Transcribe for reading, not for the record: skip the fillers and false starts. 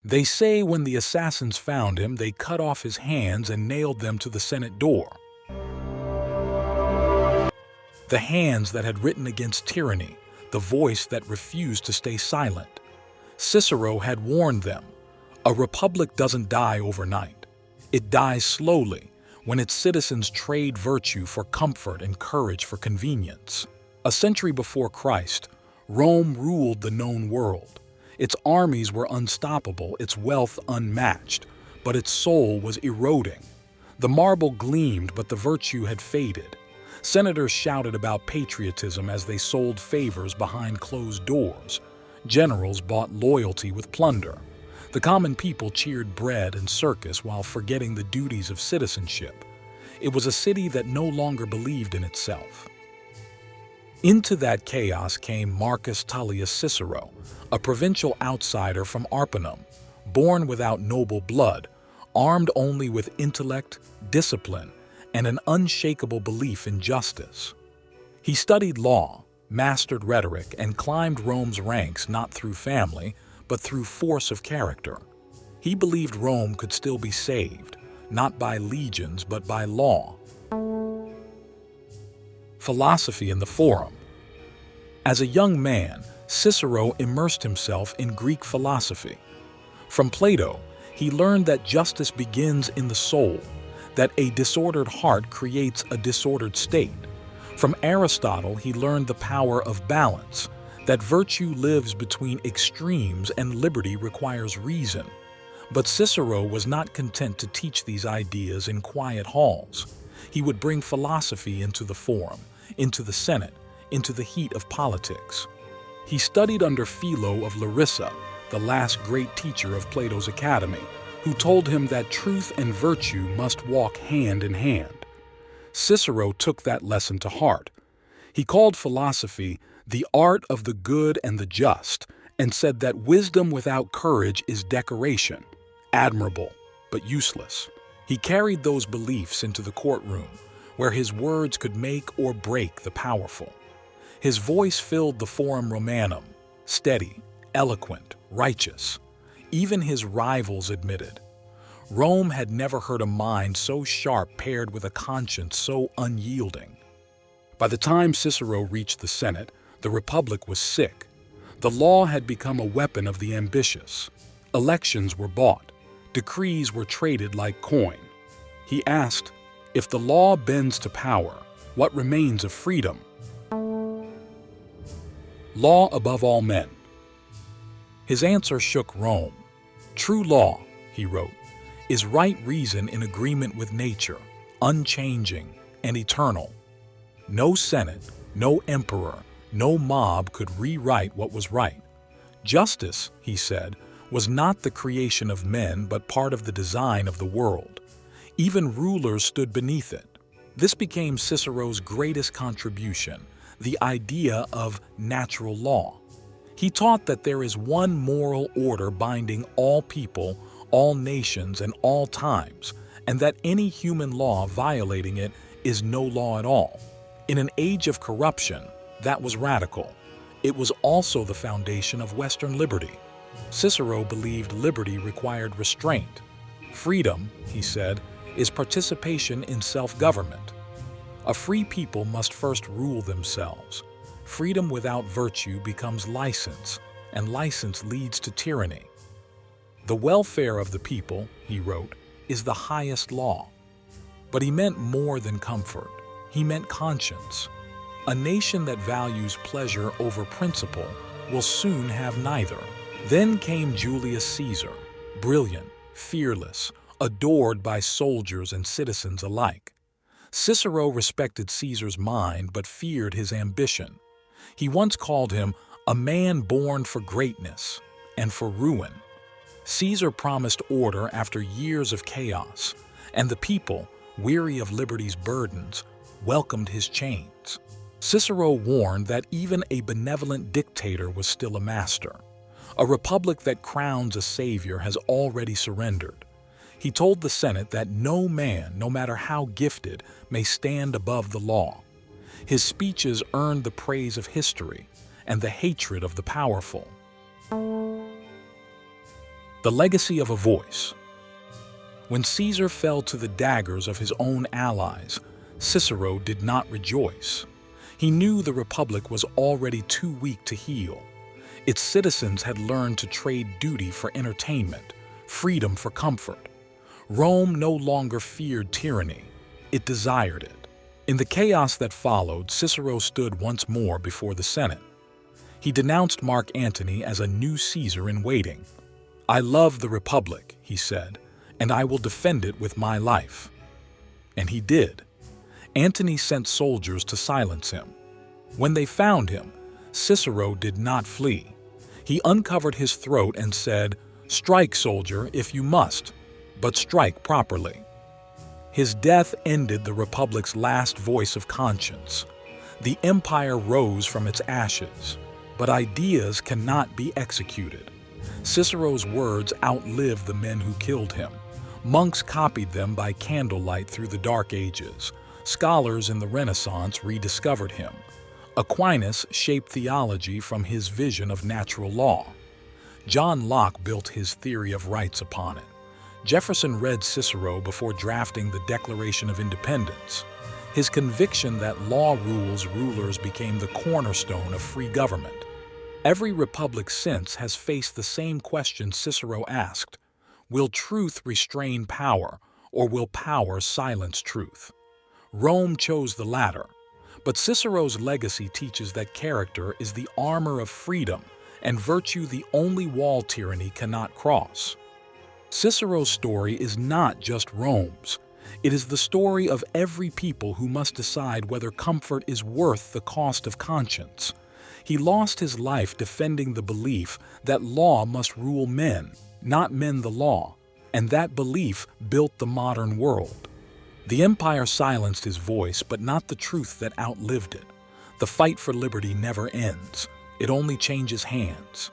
They say when the assassins found him, they cut off his hands and nailed them to the Senate door. The hands that had written against tyranny, the voice that refused to stay silent. Cicero had warned them, a republic doesn't die overnight. It dies slowly when its citizens trade virtue for comfort and courage for convenience. A century before Christ, Rome ruled the known world. Its armies were unstoppable, its wealth unmatched, but its soul was eroding. The marble gleamed, but the virtue had faded. Senators shouted about patriotism as they sold favors behind closed doors. Generals bought loyalty with plunder. The common people cheered bread and circus while forgetting the duties of citizenship. It was a city that no longer believed in itself. Into that chaos came Marcus Tullius Cicero, a provincial outsider from Arpinum, born without noble blood, armed only with intellect, discipline, and an unshakable belief in justice. He studied law, mastered rhetoric, and climbed Rome's ranks not through family, but through force of character. He believed Rome could still be saved, not by legions, but by law. Philosophy in the Forum. As a young man, Cicero immersed himself in Greek philosophy. From Plato, he learned that justice begins in the soul, that a disordered heart creates a disordered state. From Aristotle, he learned the power of balance, that virtue lives between extremes and liberty requires reason. But Cicero was not content to teach these ideas in quiet halls. He would bring philosophy into the forum, into the Senate, into the heat of politics. He studied under Philo of Larissa, the last great teacher of Plato's academy, who told him that truth and virtue must walk hand in hand. Cicero took that lesson to heart. He called philosophy the art of the good and the just, and said that wisdom without courage is decoration, admirable, but useless. He carried those beliefs into the courtroom, where his words could make or break the powerful. His voice filled the Forum Romanum, steady, eloquent, righteous. Even his rivals admitted. Rome had never heard a mind so sharp paired with a conscience so unyielding. By the time Cicero reached the Senate, the Republic was sick. The law had become a weapon of the ambitious. Elections were bought. Decrees were traded like coin. He asked, if the law bends to power, what remains of freedom? Law above all men. His answer shook Rome. True law, he wrote, is right reason in agreement with nature, unchanging and eternal. No senate, no emperor, no mob could rewrite what was right. Justice, he said, was not the creation of men but part of the design of the world. Even rulers stood beneath it. This became Cicero's greatest contribution, the idea of natural law. He taught that there is one moral order binding all people, all nations, and all times, and that any human law violating it is no law at all. In an age of corruption, that was radical. It was also the foundation of Western liberty. Cicero believed liberty required restraint. Freedom, he said, is participation in self-government. A free people must first rule themselves. Freedom without virtue becomes license, and license leads to tyranny. The welfare of the people, he wrote, is the highest law. But he meant more than comfort. He meant conscience. A nation that values pleasure over principle will soon have neither. Then came Julius Caesar, brilliant, fearless, adored by soldiers and citizens alike. Cicero respected Caesar's mind but feared his ambition. He once called him a man born for greatness and for ruin. Caesar promised order after years of chaos, and the people, weary of liberty's burdens, welcomed his chains. Cicero warned that even a benevolent dictator was still a master. A republic that crowns a savior has already surrendered. He told the Senate that no man, no matter how gifted, may stand above the law. His speeches earned the praise of history and the hatred of the powerful. The legacy of a voice. When Caesar fell to the daggers of his own allies, Cicero did not rejoice. He knew the Republic was already too weak to heal. Its citizens had learned to trade duty for entertainment, freedom for comfort. Rome no longer feared tyranny, it desired it. In the chaos that followed, Cicero stood once more before the Senate. He denounced Mark Antony as a new Caesar in waiting. "I love the Republic," he said, "and I will defend it with my life." And he did. Antony sent soldiers to silence him. When they found him, Cicero did not flee. He uncovered his throat and said, "Strike, soldier, if you must, but strike properly." His death ended the Republic's last voice of conscience. The empire rose from its ashes, but ideas cannot be executed. Cicero's words outlived the men who killed him. Monks copied them by candlelight through the Dark Ages. Scholars in the Renaissance rediscovered him. Aquinas shaped theology from his vision of natural law. John Locke built his theory of rights upon it. Jefferson read Cicero before drafting the Declaration of Independence. His conviction that law rules rulers became the cornerstone of free government. Every republic since has faced the same question Cicero asked: will truth restrain power, or will power silence truth? Rome chose the latter. But Cicero's legacy teaches that character is the armor of freedom and virtue the only wall tyranny cannot cross. Cicero's story is not just Rome's. It is the story of every people who must decide whether comfort is worth the cost of conscience. He lost his life defending the belief that law must rule men, not men the law, and that belief built the modern world. The empire silenced his voice, but not the truth that outlived it. The fight for liberty never ends. It only changes hands.